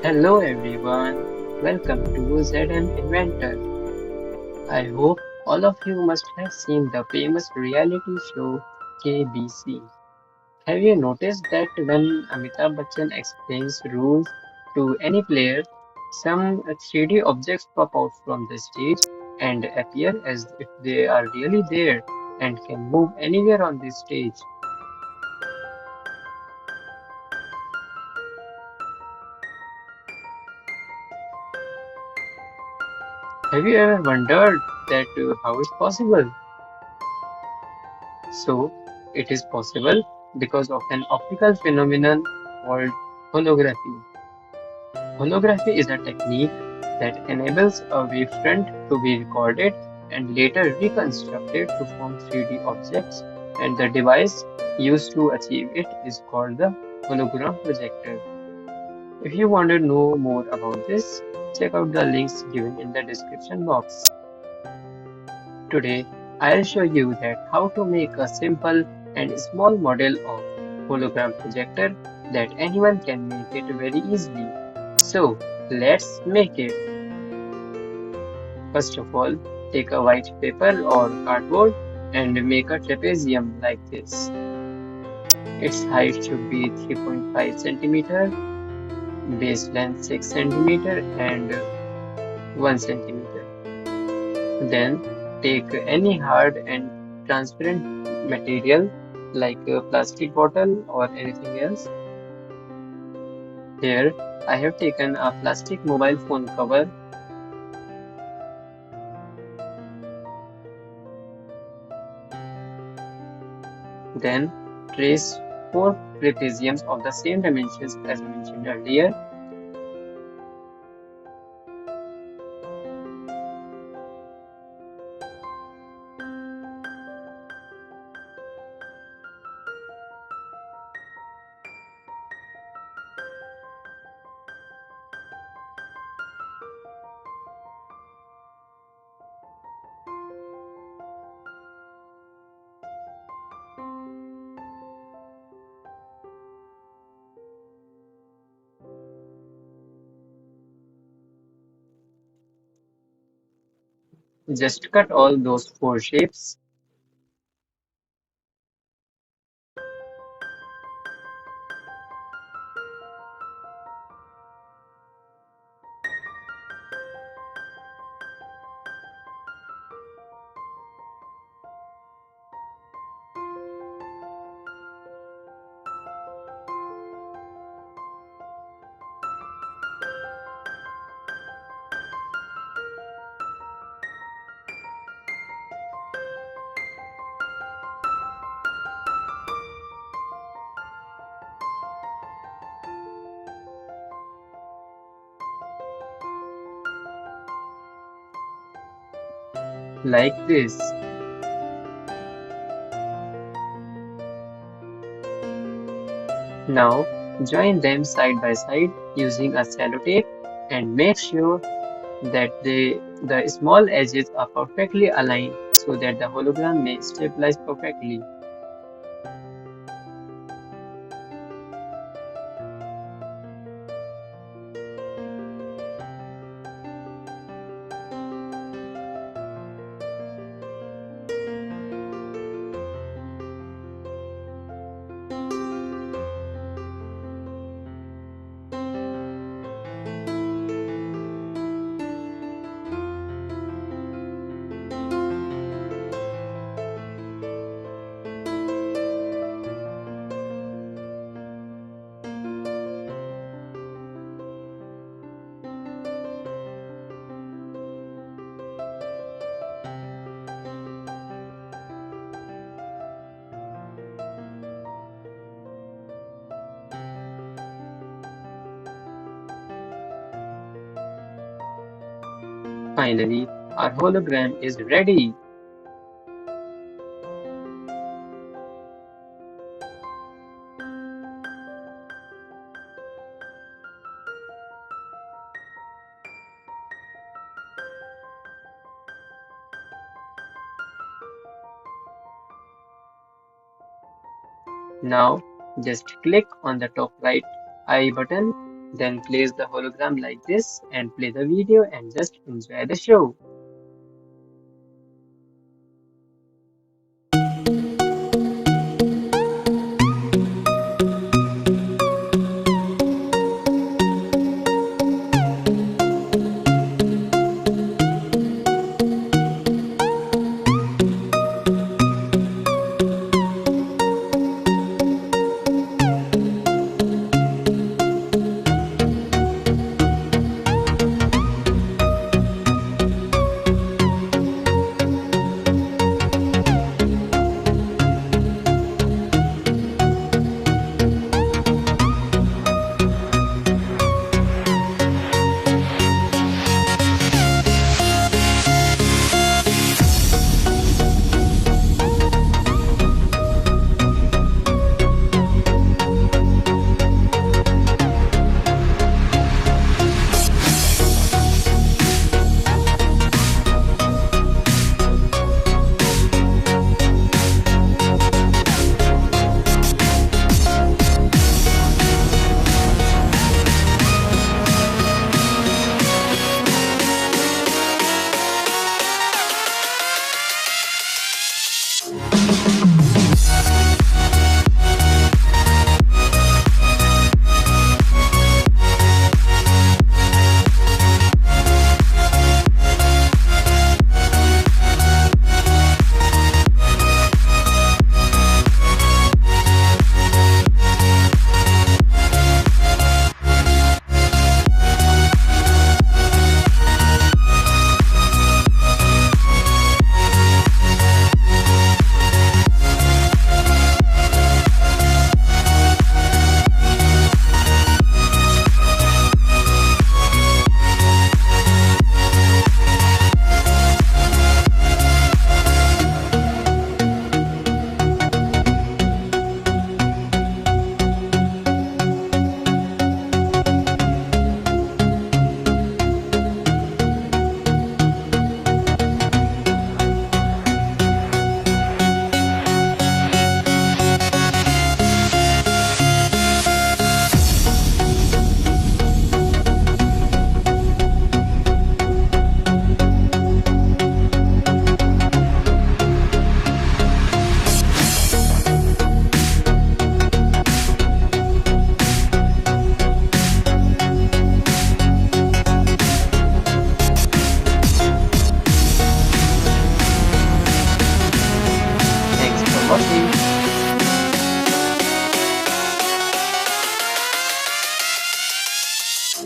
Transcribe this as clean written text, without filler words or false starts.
Hello everyone, welcome to ZM Inventor. I hope all of you must have seen the famous reality show KBC. Have you noticed that when Amitabh Bachchan explains rules to any player, some 3D objects pop out from the stage and appear as if they are really there and can move anywhere on the stage? Have you ever wondered that how it's possible? So, it is possible because of an optical phenomenon called holography. Holography is a technique that enables a wavefront to be recorded and later reconstructed to form 3D objects, and the device used to achieve it is called the hologram projector. If you want to know more about this, check out the links given in the description box. Today, I'll show you that how to make a simple and small model of hologram projector that anyone can make it very easily. So, let's make it. First of all, take a white paper or cardboard and make a trapezium like this. Its height should be 3.5 centimeter, base length 6 centimeter and 1 centimeter. Then take any hard and transparent material like a plastic bottle or anything else. Here I have taken a plastic mobile phone cover. Then trace four trapeziums of the same dimensions as mentioned earlier. Just cut all those four shapes. Like this. Now join them side by side using a sellotape and make sure that the small edges are perfectly aligned so that the hologram may stabilize perfectly. Finally, our hologram is ready. Now just click on the top right eye button then place the hologram like this and play the video and just enjoy the show.